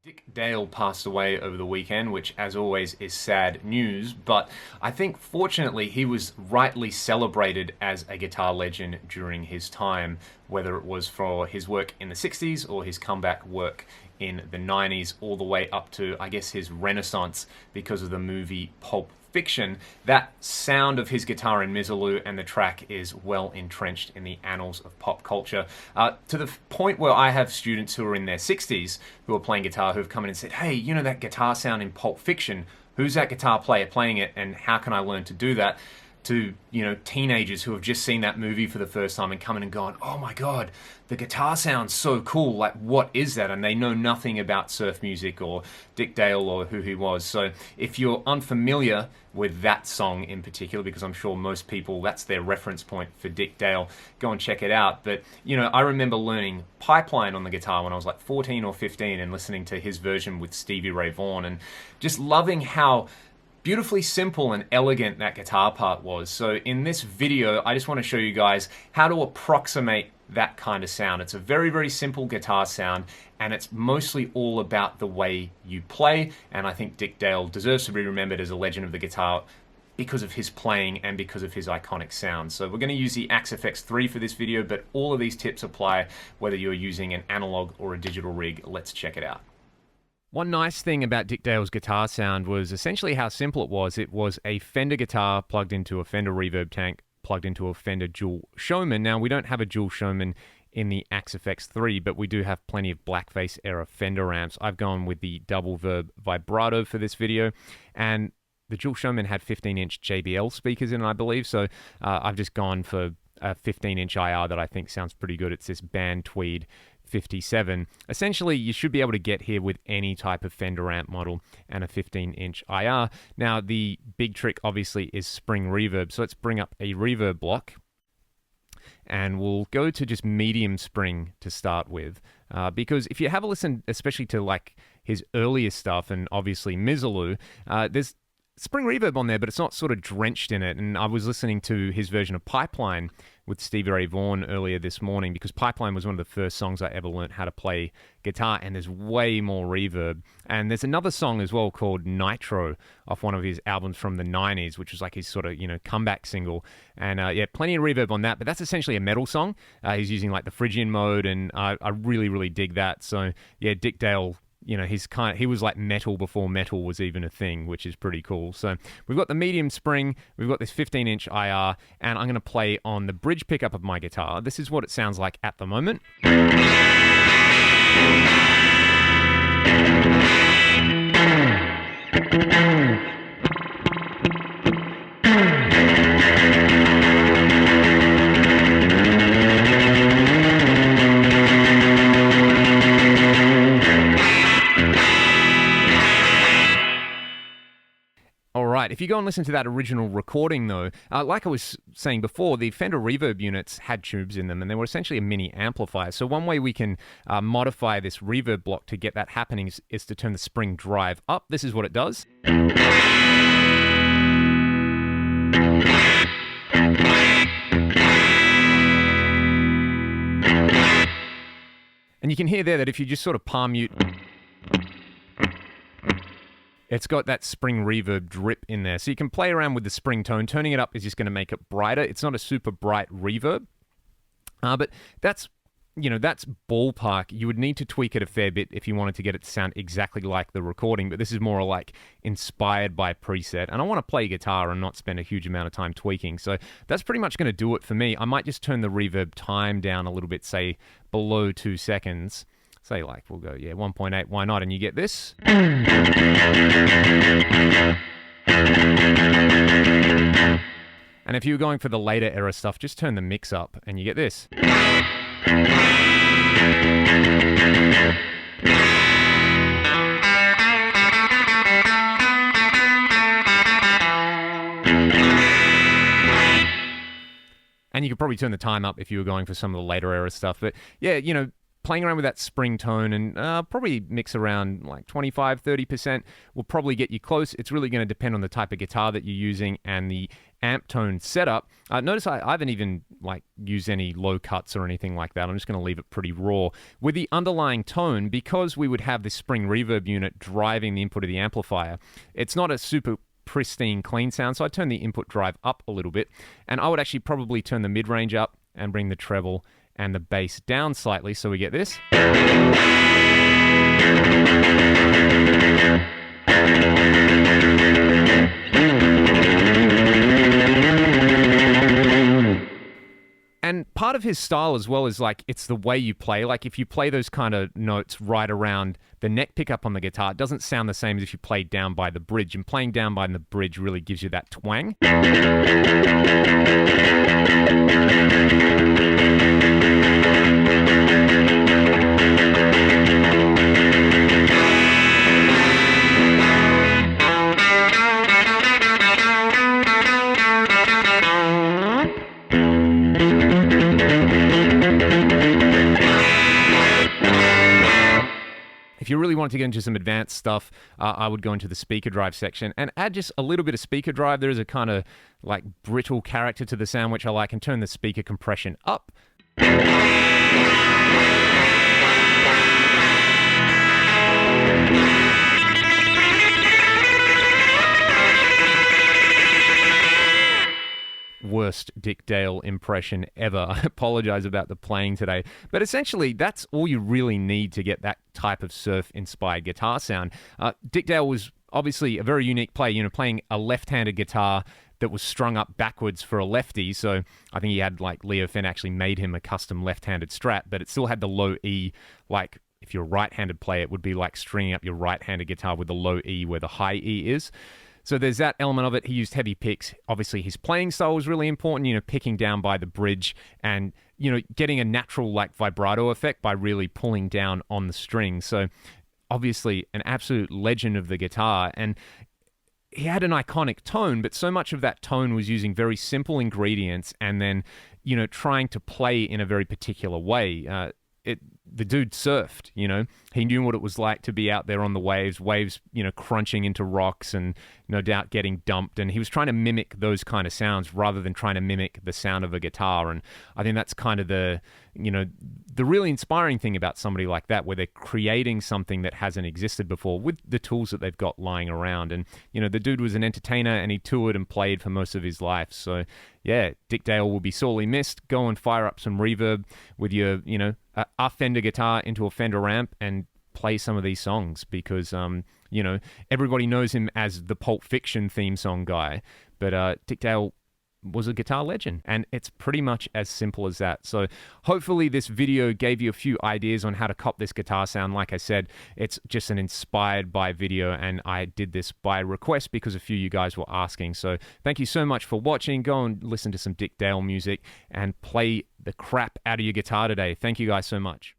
Dick Dale passed away over the weekend, which as always is sad news, but I think fortunately he was rightly celebrated as a guitar legend during his time, whether it was for his work in the 60s or his comeback work in the 90s, all the way up to, I guess, his renaissance because of the movie Pulp Fiction. That sound of his guitar in Misirlou and the track is well entrenched in the annals of pop culture, to the point where I have students who are in their 60s who are playing guitar who have come in and said, hey, you know that guitar sound in Pulp Fiction? Who's that guitar player playing it and how can I learn to do that? To, you know, teenagers who have just seen that movie for the first time and come in and gone, oh my god, the guitar sounds so cool, like what is that? And they know nothing about surf music or Dick Dale or who he was. So if you're unfamiliar with that song in particular, because I'm sure most people, that's their reference point for Dick Dale, go and check it out. But, you know, I remember learning Pipeline on the guitar when I was like 14 or 15 and listening to his version with Stevie Ray Vaughan and just loving how beautifully simple and elegant that guitar part was. So in this video, I just want to show you guys how to approximate that kind of sound. It's a very, very simple guitar sound, and it's mostly all about the way you play, and I think Dick Dale deserves to be remembered as a legend of the guitar because of his playing and because of his iconic sound. So we're going to use the Axe FX3 for this video, but all of these tips apply whether you're using an analog or a digital rig. Let's check it out. One nice thing about Dick Dale's guitar sound was essentially how simple it was. It was a Fender guitar plugged into a Fender reverb tank, plugged into a Fender dual Showman. Now, we don't have a dual Showman in the Axe FX3, but we do have plenty of blackface era Fender amps. I've gone with the double verb vibrato for this video, and the dual Showman had 15-inch JBL speakers in it, I believe, so I've just gone for a 15-inch IR that I think sounds pretty good. It's this Band Tweed 57. Essentially, you should be able to get here with any type of Fender amp model and a 15-inch IR. Now, the big trick, obviously, is spring reverb. So let's bring up a reverb block, and we'll go to just medium spring to start with. Because if you have a listen, especially to like his earlier stuff, and obviously Misirlou, there's spring reverb on there, but it's not sort of drenched in it. And I was listening to his version of Pipeline with Stevie Ray Vaughan earlier this morning, because Pipeline was one of the first songs I ever learned how to play guitar, and there's way more reverb. And there's another song as well called Nitro off one of his albums from the 90s, which was like his sort of, you know, comeback single. And yeah, plenty of reverb on that, but that's essentially a metal song. He's using like the Phrygian mode, and I really, really dig that. So yeah, Dick Dale, you know, he was like metal before metal was even a thing, which is pretty cool. So we've got the medium spring, we've got this 15-inch IR, and I'm going to play on the bridge pickup of my guitar. This is what it sounds like at the moment. If you go and listen to that original recording, though, like I was saying before, the Fender reverb units had tubes in them, and they were essentially a mini amplifier. So one way we can modify this reverb block to get that happening is to turn the spring drive up. This is what it does. And you can hear there that if you just sort of palm mute, it's got that spring reverb drip in there. So you can play around with the spring tone. Turning it up is just going to make it brighter. It's not a super bright reverb. But that's, you know, that's ballpark. You would need to tweak it a fair bit if you wanted to get it to sound exactly like the recording. But this is more like inspired by preset. And I want to play guitar and not spend a huge amount of time tweaking. So that's pretty much going to do it for me. I might just turn the reverb time down a little bit, say below 2 seconds. Say like, we'll go, yeah, 1.8, why not? And you get this. And if you were going for the later era stuff, just turn the mix up and you get this. And you could probably turn the time up if you were going for some of the later era stuff. But yeah, you know, playing around with that spring tone and probably mix around like 25-30% will probably get you close. It's really going to depend on the type of guitar that you're using and the amp tone setup. Notice I haven't even like used any low cuts or anything like that. I'm just going to leave it pretty raw. With the underlying tone, because we would have this spring reverb unit driving the input of the amplifier, it's not a super pristine clean sound, so I turn the input drive up a little bit, and I would actually probably turn the mid-range up and bring the treble and the bass down slightly, so we get this. And part of his style as well is like, it's the way you play. Like if you play those kind of notes right around the neck pickup on the guitar, it doesn't sound the same as if you play down by the bridge. And playing down by the bridge really gives you that twang. If you really wanted to get into some advanced stuff, I would go into the speaker drive section and add just a little bit of speaker drive. There is a kind of like brittle character to the sound, which I like, and turn the speaker compression up. Worst Dick Dale impression ever. I apologize about the playing today. But essentially, that's all you really need to get that type of surf-inspired guitar sound. Dick Dale was obviously a very unique player, you know, playing a left-handed guitar that was strung up backwards for a lefty. So I think he had, like, Leo Fenn actually made him a custom left-handed Strat, but it still had the low E, like, if you're a right-handed player, it would be like stringing up your right-handed guitar with the low E where the high E is. So there's that element of it. He used heavy picks. Obviously, his playing style was really important, you know, picking down by the bridge and, you know, getting a natural, like, vibrato effect by really pulling down on the string. So obviously an absolute legend of the guitar. And he had an iconic tone, but so much of that tone was using very simple ingredients and then, you know, trying to play in a very particular way. The dude surfed, you know. He knew what it was like to be out there on the waves, you know, crunching into rocks and no doubt getting dumped. And he was trying to mimic those kind of sounds rather than trying to mimic the sound of a guitar. And I think that's kind of the, you know, the really inspiring thing about somebody like that, where they're creating something that hasn't existed before with the tools that they've got lying around. And, you know, the dude was an entertainer and he toured and played for most of his life. So, yeah, Dick Dale will be sorely missed. Go and fire up some reverb with your, you know, a Fender guitar into a Fender amp and play some of these songs because, you know, everybody knows him as the Pulp Fiction theme song guy, but Dick Dale was a guitar legend, and it's pretty much as simple as that. So hopefully this video gave you a few ideas on how to cop this guitar sound. Like I said, it's just an inspired by video, and I did this by request because a few of you guys were asking. So thank you so much for watching. Go and listen to some Dick Dale music and play the crap out of your guitar today. Thank you guys so much.